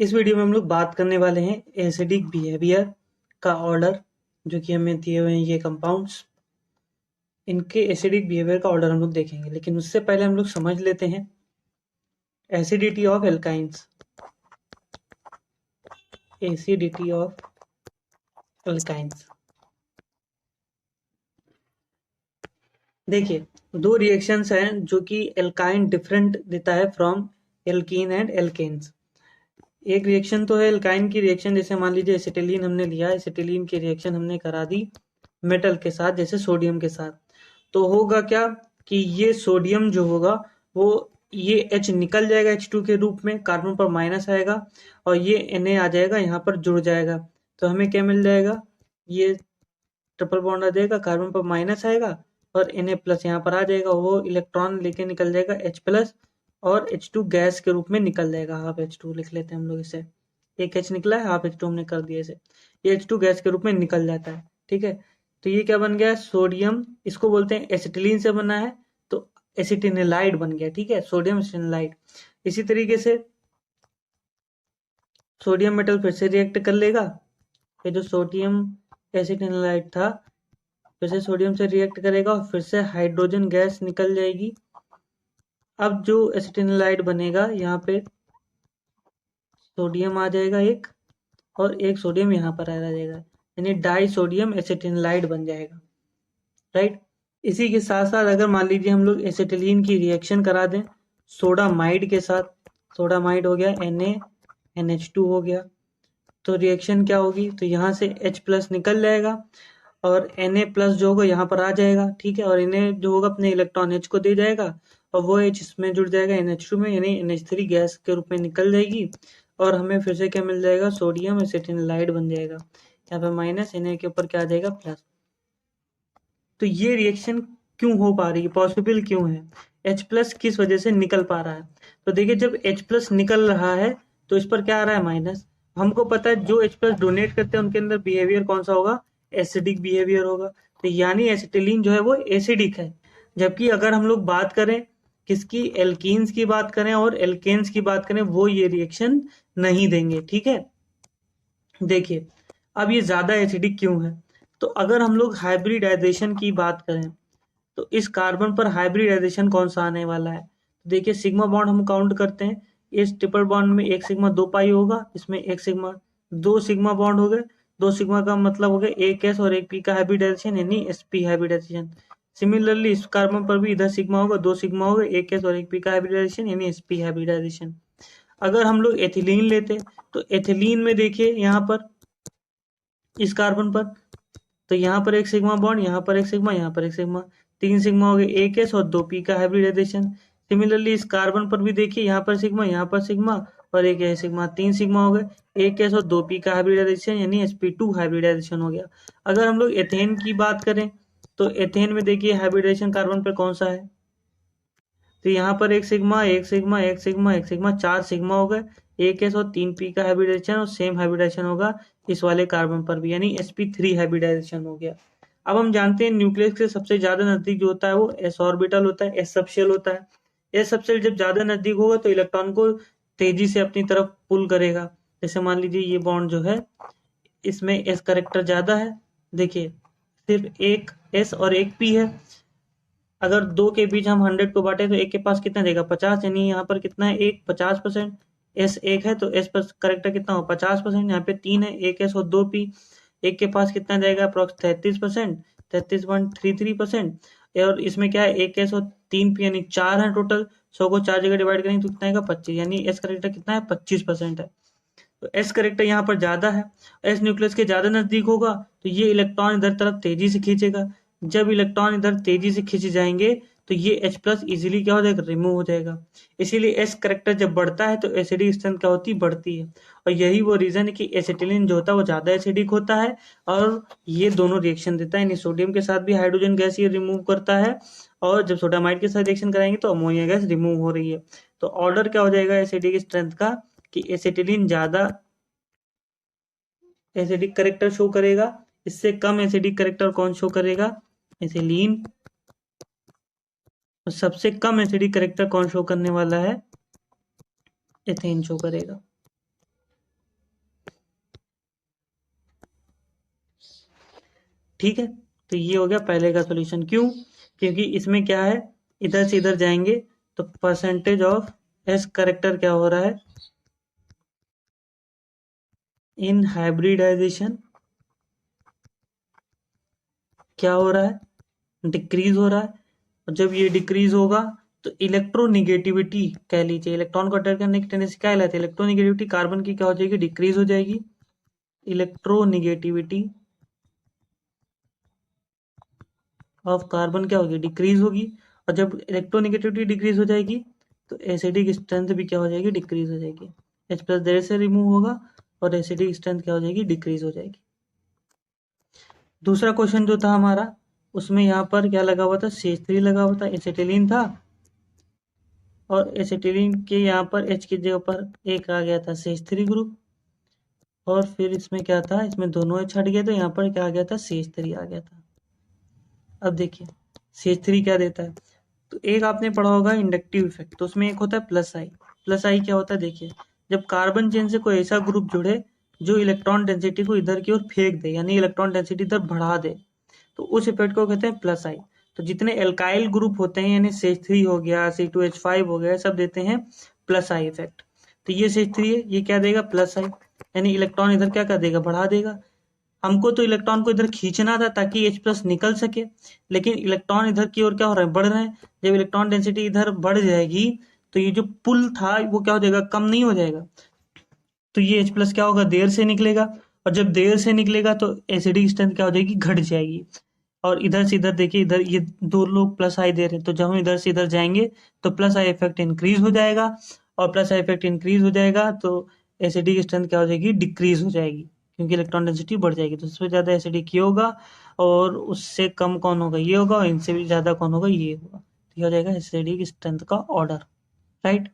इस वीडियो में हम लोग बात करने वाले हैं एसिडिक बिहेवियर का ऑर्डर, जो कि हमें दिए हुए हैं ये कंपाउंड्स। इनके एसिडिक बिहेवियर का ऑर्डर हम लोग देखेंगे, लेकिन उससे पहले हम लोग समझ लेते हैं acidity of alkynes. Acidity of alkynes, देखिए दो रिएक्शंस हैं जो कि एल्काइन डिफरेंट देता है फ्रॉम एल्कीन एंड एल्केन्स। एक रिएक्शन तो है एल्काइन की रिएक्शन, जैसे मान लीजिए एसिटिलीन हमने लिया, एसिटिलीन की रिएक्शन हमने करा दी मेटल के साथ, जैसे सोडियम के साथ। तो होगा क्या कि ये सोडियम जो होगा वो ये H निकल जाएगा H2 के रूप में, कार्बन पर माइनस आएगा और ये Na आ जाएगा, यहाँ पर जुड़ जाएगा। तो हमें क्या मिल जाएगा, ये ट्रिपल बॉन्ड आ जाएगा, कार्बन पर माइनस आएगा और Na प्लस यहाँ पर आ जाएगा, वो इलेक्ट्रॉन लेके निकल जाएगा H प्लस और H2 गैस के रूप में निकल जाएगा। हाफ H2 लिख लेते हैं हम लोग इसे, एक H निकला है, हाफ H2 हमने कर दिया इसे, ये H2 गैस के रूप में निकल जाता है। ठीक है, तो ये क्या बन गया, सोडियम, इसको बोलते हैं एसिटिलीन से बना है तो एसिटिनिलाइड बन गया। ठीक है, सोडियम एसिटिनिलाइड। इसी तरीके से सोडियम मेटल फिर से रिएक्ट कर लेगा, ये जो सोडियम एसिटिनिलाइड था फिर से सोडियम से रिएक्ट करेगा और फिर से हाइड्रोजन गैस निकल जाएगी। अब जो एसिटिनिलाइड बनेगा, यहाँ पे सोडियम आ जाएगा एक और एक सोडियम यहाँ पर आ जाएगा, यानी डाई सोडियम एसिटिनिलाइड बन जाएगा। राइट, इसी के साथ साथ अगर मान लीजिए हम लोग एसिटिलीन की रिएक्शन करा दें सोडामाइड के साथ, सोडामाइड हो गया NaNH2 हो गया, तो रिएक्शन क्या होगी, तो यहाँ से H प्लस निकल जाएगा और Na प्लस जो होगा यहाँ पर आ जाएगा। ठीक है, और Na जो होगा अपने इलेक्ट्रॉन H को दे जाएगा और वो H इसमें जुड़ जाएगा NH2 में, यानी NH3 गैस के रूप में निकल जाएगी और हमें फिर से क्या मिल जाएगा, सोडियम एसिटिनिलाइड बन जाएगा। यहाँ पे माइनस, Na के ऊपर क्या आ जाएगा, प्लस। तो ये रिएक्शन क्यों हो पा रही है, पॉसिबल क्यों है, H प्लस किस वजह से निकल पा रहा है। तो देखिए जब H प्लस निकल रहा है तो इस पर क्या आ रहा है, माइनस। हमको पता है जो H प्लस डोनेट करते हैं उनके अंदर बिहेवियर कौन सा होगा, एसिडिक बिहेवियर होगा। तो यानी एसिटिलीन जो है वो एसिडिक है। जबकि अगर हम लोग बात करें किसकी, एल्कीन्स की बात करें और एल्केन्स की बात करें, वो ये रिएक्शन नहीं देंगे। ठीक है, देखिए अब ये ज्यादा एसिडिक क्यों है, तो अगर हम लोग हाइब्रिडाइजेशन की बात करें तो इस कार्बन पर हाइब्रिडाइजेशन कौन सा आने वाला है। तो देखिए सिग्मा बॉन्ड हम काउंट करते हैं, इस ट्रिपल बॉन्ड में एक सिग्मा 2 पाई होगा, इसमें एक सिग्मा, दो सिग्मा बॉन्ड हो गए, दो सिग्मा का मतलब हो गया एक एस और एक पी का हाइब्रिडाइजेशन, यानी sp हाइब्रिडाइजेशन। सिमिलरली इस कार्बन पर भी इधर सिग्मा होगा, दो सिग्मा हो गए, एक एस और एक पी का हाइब्रिडाइजेशन, यानी sp हाइब्रिडाइजेशन। अगर हम लोग एथिलीन लेते तो एथिलीन में देखिए यहाँ पर इस कार्बन पर, तो यहाँ पर एक सिग्मा बॉन्ड, यहाँ पर एक सिग्मा, यहाँ पर एक सिग्मा, तीन सिग्मा हो गए, एक एस और दो पी का हाइब्रिडाइजेशन। सिमिलरली इस कार्बन पर भी देखिए यहाँ पर सिग्मा, यहाँ पर सिग्मा और एक है सिग्मा, तीन सिग्मा हो गए, एक एस और दो पी का हाइब्रिडाइजेशन, यानी sp2 हाइब्रिडाइजेशन हो गया। अगर हम लोग एथेन की बात करें तो एथेन में देखिए हाइब्रिडाइजेशन कार्बन पर कौन सा है, तो यहाँ पर एक सिग्मा, एक सिग्मा, एक सिग्मा, एक सिग्मा, चार सिग्मा हो गए, एक एस और तीन पी का हाइब्रिडाइजेशन और सेम हाइब्रिडाइजेशन होगा इस वाले कार्बन पर भी, यानी sp3 हाइब्रिडाइजेशन हो गया। अब हम जानते हैं न्यूक्लियस के सबसे ज्यादा नजदीक जो होता है वो s ऑर्बिटल होता है, s सबशेल होता है। s सबशेल जब ज्यादा नजदीक होगा तो इलेक्ट्रॉन को तेजी से अपनी तरफ पुल करेगा। जैसे मान लीजिए ये बॉन्ड जो है इसमें s करेक्टर ज्यादा है, देखिए सिर्फ एक s और एक p है। अगर दो के बीच हम 100 को बांटे तो एक के पास कितना देगा, 50, यानी यहाँ पर कितना है, एक 50%। एस एक है तो एस पर करेक्टर कितना हो, 50%। यहाँ पे तीन है, एक एस और दो पी, एक के पास कितना जाएगा, अप्रोक्स 33%, 33.33%। और इसमें क्या है, एक एस और तीन पी, यानी चार है टोटल। 100 को चार जगह डिवाइड करेंगे तो कितना आएगा, 25, यानी एस करेक्टर कितना है, 25% है। तो एस करेक्टर यहाँ पर ज्यादा है, एस न्यूक्लियस के ज्यादा नजदीक होगा तो ये इलेक्ट्रॉन इधर तरफ तेजी से खींचेगा। जब इलेक्ट्रॉन इधर तेजी से खींच जाएंगे तो ये H प्लस इजिली क्या हो जाएगा, रिमूव हो जाएगा। इसीलिए एस करेक्टर जब बढ़ता है तो एसिडिक स्ट्रेंथ क्या होती है, बढ़ती है। और यही वो रीजन है कि एसिटिलीन जो होता है वो ज्यादा एसिडिक होता है और ये दोनों रिएक्शन देता है, यानी सोडियम के साथ भी हाइड्रोजन गैस ये रिमूव करता है और जब सोडामाइड के साथ रिएक्शन कराएंगे तो अमोनिया गैस रिमूव हो रही है। तो ऑर्डर क्या हो जाएगा एसिडिक स्ट्रेंथ का, कि एसिटिलीन ज्यादा एसिडिक करेक्टर शो करेगा, इससे कम एसिडिक करेक्टर कौन शो करेगा, एथिलीन। और सबसे कम एसिडिक करेक्टर कौन शो करने वाला है, एथेन शो करेगा। ठीक है, तो ये हो गया पहले का सॉल्यूशन। क्यों? क्योंकि इसमें क्या है, इधर से इधर जाएंगे तो परसेंटेज ऑफ एस करेक्टर क्या हो रहा है, इन हाइब्रिडाइजेशन क्या हो रहा है, डिक्रीज हो रहा है। और जब ये डिक्रीज होगा तो इलेक्ट्रोनिगेटिविटी कह लीजिए, इलेक्ट्रॉन को अटैक करने की टेंडेंसी क्या कहलाती है, इलेक्ट्रोनिगेटिविटी कार्बन की क्या हो जाएगी, डिक्रीज हो जाएगी। इलेक्ट्रोनिगेटिविटी ऑफ कार्बन क्या होगी, डिक्रीज होगी। और जब इलेक्ट्रोनिगेटिविटी डिक्रीज हो जाएगी तो एसिडिक स्ट्रेंथ भी क्या हो जाएगी, डिक्रीज हो जाएगी। H प्लस देर से रिमूव होगा और एसिडिक स्ट्रेंथ क्या हो जाएगी, डिक्रीज हो जाएगी। दूसरा क्वेश्चन जो था हमारा, उसमें यहाँ पर क्या लगा हुआ था, CH3 लगा हुआ था, एसिटिलीन था। और एसिटिलीन के यहाँ पर H की जगह पर एक आ गया था CH3 ग्रुप। और फिर इसमें क्या था, इसमें दोनों H हट गए तो यहाँ पर क्या आ गया था, CH3 आ गया था। अब देखिए CH3 क्या देता है, तो एक आपने पढ़ा होगा इंडक्टिव इफेक्ट, तो उसमें एक होता है प्लस आई। प्लस आई क्या होता है, देखिए जब कार्बन चेन से कोई ऐसा ग्रुप जुड़े जो इलेक्ट्रॉन डेंसिटी को इधर की ओर फेंक दे, यानी इलेक्ट्रॉन डेंसिटी इधर बढ़ा दे, तो उस इफेक्ट को कहते हैं प्लस आई। तो जितने एल्काइल ग्रुप होते हैं, यानी CH3 हो गया, C2H5 हो गया, सब देते हैं प्लस आई इफेक्ट। तो ये CH3 है, ये क्या देगा, प्लस आई, यानी इलेक्ट्रॉन इधर क्या कर देगा, बढ़ा देगा। हमको तो इलेक्ट्रॉन को इधर खींचना था ताकि H प्लस निकल सके, लेकिन इलेक्ट्रॉन इधर की ओर क्या हो रहा है, बढ़ रहे हैं। जब इलेक्ट्रॉन डेंसिटी इधर बढ़ जाएगी तो ये जो पुल था वो क्या हो जाएगा, कम नहीं हो जाएगा। तो ये H प्लस क्या होगा, देर से निकलेगा। और जब देर से निकलेगा तो एसिडिक स्ट्रेंथ क्या हो जाएगी, घट जाएगी। और इधर से इधर देखिए, इधर ये दो लोग प्लस आई दे रहे हैं, तो जब हम इधर से इधर जाएंगे तो प्लस आई इफेक्ट इंक्रीज हो जाएगा। और प्लस आई इफेक्ट इंक्रीज हो जाएगा तो एसिडिक स्ट्रेंथ क्या हो जाएगी, डिक्रीज हो जाएगी, क्योंकि इलेक्ट्रॉन डेंसिटी बढ़ जाएगी। तो सबसे ज्यादा एसिडिक ये होगा, और उससे कम कौन होगा, ये होगा, और इनसे भी ज्यादा कौन होगा, ये होगा। तो ये हो जाएगा एसिडिक स्ट्रेंथ का ऑर्डर, राइट।